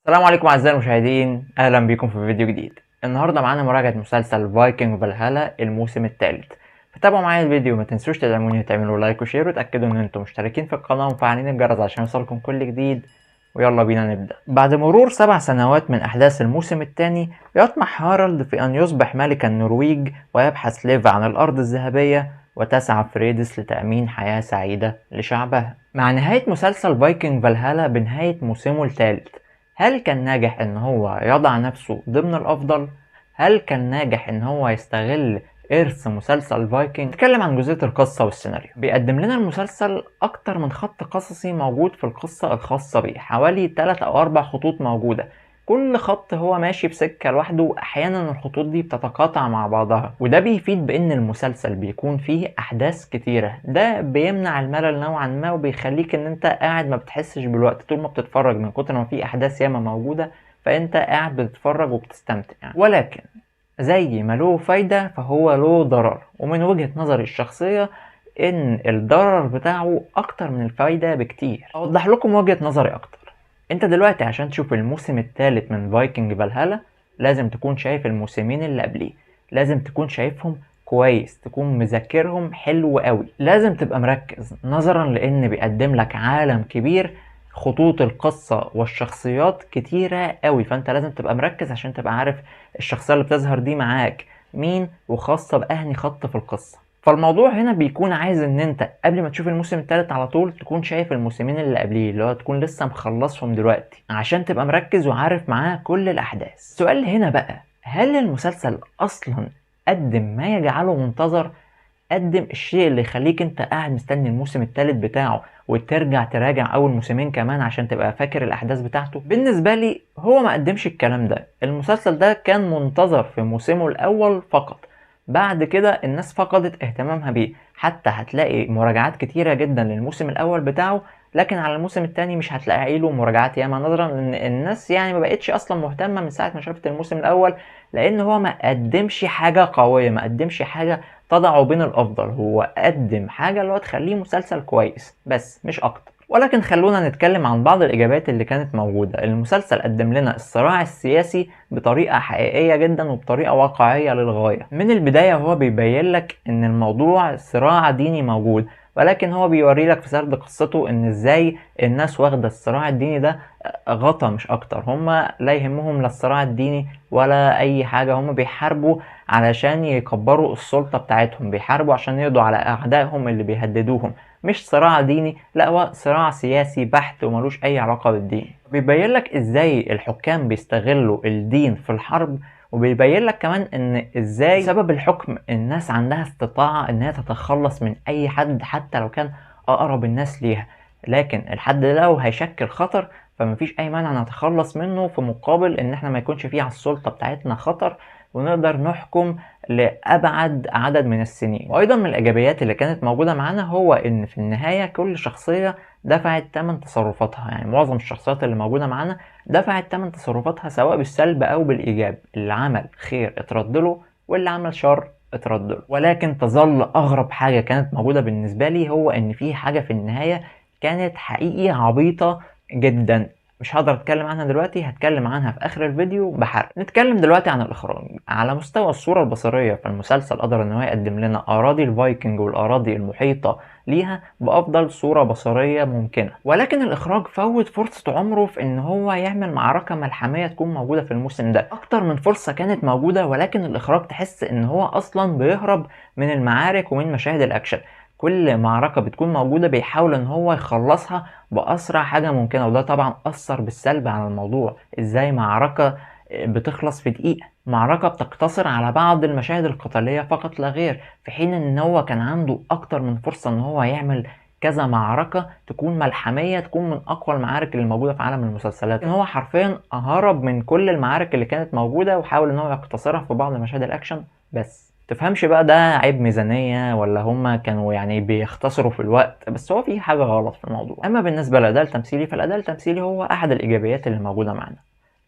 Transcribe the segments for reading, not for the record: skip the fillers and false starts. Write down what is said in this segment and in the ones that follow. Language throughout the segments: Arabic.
السلام عليكم اعزائي المشاهدين، اهلا بيكم في فيديو جديد. النهارده معانا مراجعه مسلسل فايكنج فالهالا الموسم الثالث. فتابعوا معايا الفيديو، ما تنسوش تدعموني وتعملوا لايك وشير وتاكدوا ان انتم مشتركين في القناه ومفعلين الجرس عشان يوصلكم كل جديد. ويلا بينا نبدا. بعد مرور 7 سنوات من احداث الموسم الثاني، يطمح هارالد في ان يصبح ملك النرويج، ويبحث ليف عن الارض الذهبيه، وتسعى فريدس لتأمين حياة سعيدة لشعبها. مع نهاية مسلسل فايكنج فالهالا بنهاية موسمه الثالث، هل كان ناجح ان هو يضع نفسه ضمن الافضل؟ هل كان ناجح ان هو يستغل ارث مسلسل فايكنج؟ نتكلم عن جزئية القصة والسيناريو. بيقدم لنا المسلسل اكتر من خط قصصي موجود في القصة الخاصة بيه، حوالي 3 أو 4 خطوط موجودة. كل خط هو ماشي بسكة لوحده، واحيانا الخطوط دي بتتقاطع مع بعضها، وده بيفيد بان المسلسل بيكون فيه احداث كتيرة. ده بيمنع الملل نوعا ما، وبيخليك ان انت قاعد ما بتحسش بالوقت طول ما بتتفرج، من كتر ما فيه احداث ياما موجودة فانت قاعد بتتفرج وبتستمتع يعني. ولكن زي ما له فايدة فهو له ضرر، ومن وجهة نظري الشخصية ان الضرر بتاعه اكتر من الفايدة بكتير. اوضح لكم وجهة نظري اكتر. انت دلوقتي عشان تشوف الموسم الثالث من فايكنج فالهالا لازم تكون شايف الموسمين اللي قبليه، لازم تكون شايفهم كويس، تكون مذاكرهم حلو قوي، لازم تبقى مركز نظرا لان بيقدم لك عالم كبير، خطوط القصة والشخصيات كتيرة قوي، فانت لازم تبقى مركز عشان تبقى عارف الشخصية اللي بتظهر دي معاك مين، وخاصة بأهني خط في القصة. فالموضوع هنا بيكون عايز ان انت قبل ما تشوف الموسم الثالث على طول تكون شايف الموسمين اللي قبليه، اللي هو تكون لسه مخلصهم دلوقتي عشان تبقى مركز وعارف معاه كل الاحداث. السؤال هنا بقى، هل المسلسل اصلا قدم ما يجعله منتظر؟ قدم الشيء اللي يخليك انت قاعد مستني الموسم الثالث بتاعه وترجع تراجع اول موسمين كمان عشان تبقى فاكر الاحداث بتاعته؟ بالنسبه لي هو ما قدمش الكلام ده. المسلسل ده كان منتظر في موسمه الاول فقط، بعد كده الناس فقدت اهتمامها بيه. حتى هتلاقي مراجعات كتيره جدا للموسم الاول بتاعه، لكن على الموسم الثاني مش هتلاقي له مراجعات ياما، نظرا ان الناس يعني ما بقتش اصلا مهتمه من ساعه ما شافت الموسم الاول، لان هو ما قدمش حاجه قويه، ما قدمش حاجه تضعه بين الافضل. هو قدم حاجه اللي هو تخليه مسلسل كويس بس مش اكتر. ولكن خلونا نتكلم عن بعض الاجابات اللي كانت موجوده. المسلسل قدم لنا الصراع السياسي بطريقه حقيقيه جدا وبطريقه واقعيه للغايه. من البدايه هو بيبين لك ان الموضوع صراع ديني موجود، ولكن هو بيوري لك في سرد قصته ان ازاي الناس واخده الصراع الديني ده غطا مش اكتر. هم لا يهمهم لا الصراع الديني ولا اي حاجه، هم بيحاربوا علشان يكبروا السلطة بتاعتهم، بيحاربوا عشان يقضوا على أعدائهم اللي بيهددوهم. مش صراع ديني، لا هو صراع سياسي بحت وملوش أي علاقة بالدين. بيبين لك إزاي الحكام بيستغلوا الدين في الحرب، وبيبين لك كمان إن إزاي بسبب الحكم الناس عندها استطاعة إنها تتخلص من أي حد حتى لو كان أقرب الناس ليها، لكن الحد ده لو هيشكل خطر فمفيش أي مانع نتخلص منه في مقابل إن احنا ما يكونش فيه على السلطة بتاعتنا خطر، ونقدر نحكم لأبعد عدد من السنين. وأيضا من الإيجابيات اللي كانت موجودة معانا هو إن في النهاية كل شخصية دفعت تمن تصرفاتها. يعني معظم الشخصيات اللي موجودة معانا دفعت تمن تصرفاتها سواء بالسلب أو بالإيجاب. اللي عمل خير اتردله، واللي عمل شر اتردله. ولكن تظل أغرب حاجة كانت موجودة بالنسبة لي هو إن في حاجة في النهاية كانت حقيقي عبيطة جدا، مش هقدر اتكلم عنها دلوقتي، هتكلم عنها في اخر الفيديو بحرق. نتكلم دلوقتي عن الاخراج. على مستوى الصورة البصرية فالمسلسل قدر ان هو يقدم لنا اراضي الفايكنج والاراضي المحيطة ليها بافضل صورة بصرية ممكنة، ولكن الاخراج فوت فرصة عمره في ان هو يعمل معركة ملحمية تكون موجودة في الموسم ده. اكتر من فرصة كانت موجودة، ولكن الاخراج تحس ان هو اصلا بيهرب من المعارك ومن مشاهد الاكشن. كل معركة بتكون موجودة بيحاول ان هو يخلصها بأسرع حاجة ممكنة، وده طبعا أثر بالسلب على الموضوع. ازاي معركة بتخلص في دقيقة، معركة بتقتصر على بعض المشاهد القتالية فقط لا غير، في حين ان هو كان عنده اكتر من فرصة ان هو يعمل كذا معركة تكون ملحمية، تكون من اقوى المعارك اللي موجودة في عالم المسلسلات. لكن هو حرفيا هرب من كل المعارك اللي كانت موجودة وحاول ان هو يقتصرها في بعض مشاهد الاكشن بس. تفهمش بقى ده عيب ميزانية ولا هما كانوا يعني بيختصروا في الوقت، بس هو في حاجة غلط في الموضوع. اما بالنسبة للأداء التمثيلي فالأداء التمثيلي هو احد الايجابيات اللي موجودة معنا.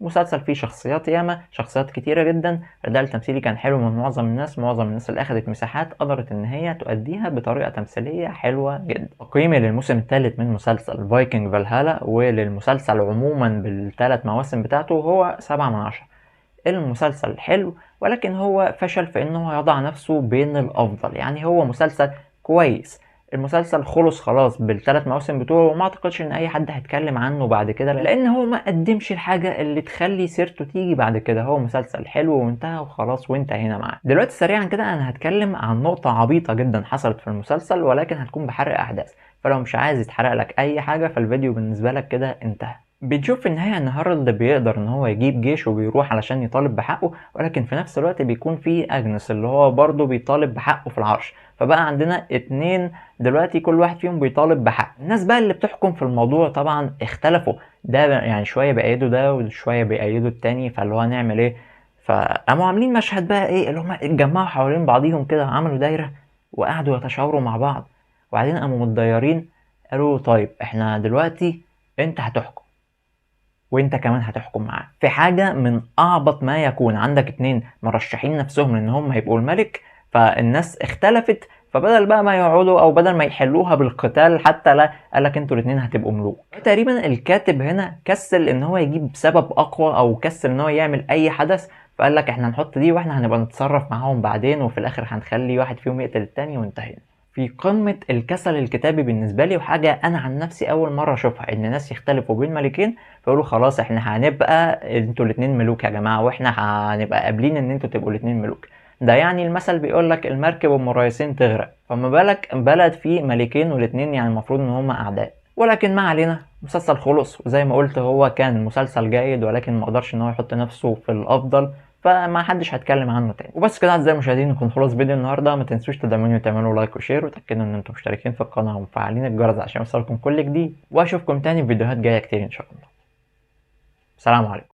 مسلسل فيه شخصيات ياما، شخصيات كتيرة جدا، الأداء التمثيلي كان حلو من معظم الناس اللي أخدت مساحات قدرت إن هي تؤديها بطريقة تمثيلية حلوة جدا. تقييمي للموسم الثالث من مسلسل فايكنج فالهالا وللمسلسل عموما بالثلاث مواسم بتاعته هو 7/10. المسلسل حلو، ولكن هو فشل في انه يضع نفسه بين الافضل. يعني هو مسلسل كويس، المسلسل خلص خلاص بالثلاث مواسم بتوعه، وما اعتقدش ان اي حد هيتكلم عنه بعد كده، لان هو ما قدمش الحاجة اللي تخلي سيرته تيجي بعد كده. هو مسلسل حلو وانتهى وخلاص وانتهينا معاه. دلوقتي سريعا كده انا هتكلم عن نقطة عبيطة جدا حصلت في المسلسل، ولكن هتكون بحرق احداث، فلو مش عايز يتحرق لك اي حاجة فالفيديو بالنسبة لك كده انتهى. بتشوف في النهاية ان هارولد بيقدر ان هو يجيب جيش وبيروح علشان يطالب بحقه، ولكن في نفس الوقت بيكون في اجنس اللي هو برضه بيطالب بحقه في العرش. فبقى عندنا اتنين دلوقتي كل واحد فيهم بيطالب بحق. الناس بقى اللي بتحكم في الموضوع طبعا اختلفوا، ده يعني شوية بيأيدوا ده وشوية بيأيدوا التاني، فاللي هو هنعمل ايه؟ فقاموا عاملين مشهد بقى ايه اللي هم اتجمعوا حوالين بعضيهم كده، عملوا دايرة وقعدوا يتشاوروا مع بعض، وبعدين قاموا متضيرين قالوا طيب احنا دلوقتي انت هتحكم وانت كمان هتحكم معاه في حاجة من اعبط ما يكون. عندك اتنين مرشحين نفسهم ان هم هيبقوا الملك، فالناس اختلفت، فبدل بقى ما يقعدوا او بدل ما يحلوها بالقتال حتى، لا قالك انتوا الاتنين هتبقوا ملوك. تقريبا الكاتب هنا كسل ان هو يجيب سبب اقوى او كسل ان هو يعمل اي حدث، فقال لك احنا نحط دي واحنا هنبقى نتصرف معاهم بعدين، وفي الاخر هنخلي واحد فيهم يقتل التاني وانتهينا. في قمة الكسل الكتابي بالنسبة لي، وحاجة أنا عن نفسي أول مرة أشوفها، إن ناس يختلفوا بين ملكين فيقولوا خلاص إحنا هنبقى أنتوا الاتنين ملوك يا جماعة، وإحنا هنبقى قابلين إن أنتوا تبقوا الاتنين ملوك. ده يعني المثل بيقولك المركب أم رئيسين تغرق، فما بالك بلد فيه ملكين والاتنين يعني المفروض إن هما أعداء. ولكن ما علينا، مسلسل خلص، وزي ما قلت هو كان مسلسل جيد، ولكن ما قدرش ان هو يحط نفسه في الافضل، فما حدش هيتكلم عنه تاني. وبس كده اعزائي المشاهدين، نكون خلص فيديو النهارده. ما تنسوش تدعموني وتعملوا لايك وشير، وتاكدوا ان انتم مشتركين في القناه ومفعلين الجرس عشان يوصلكم كل جديد، واشوفكم تاني في فيديوهات جايه كتير ان شاء الله. سلام عليكم.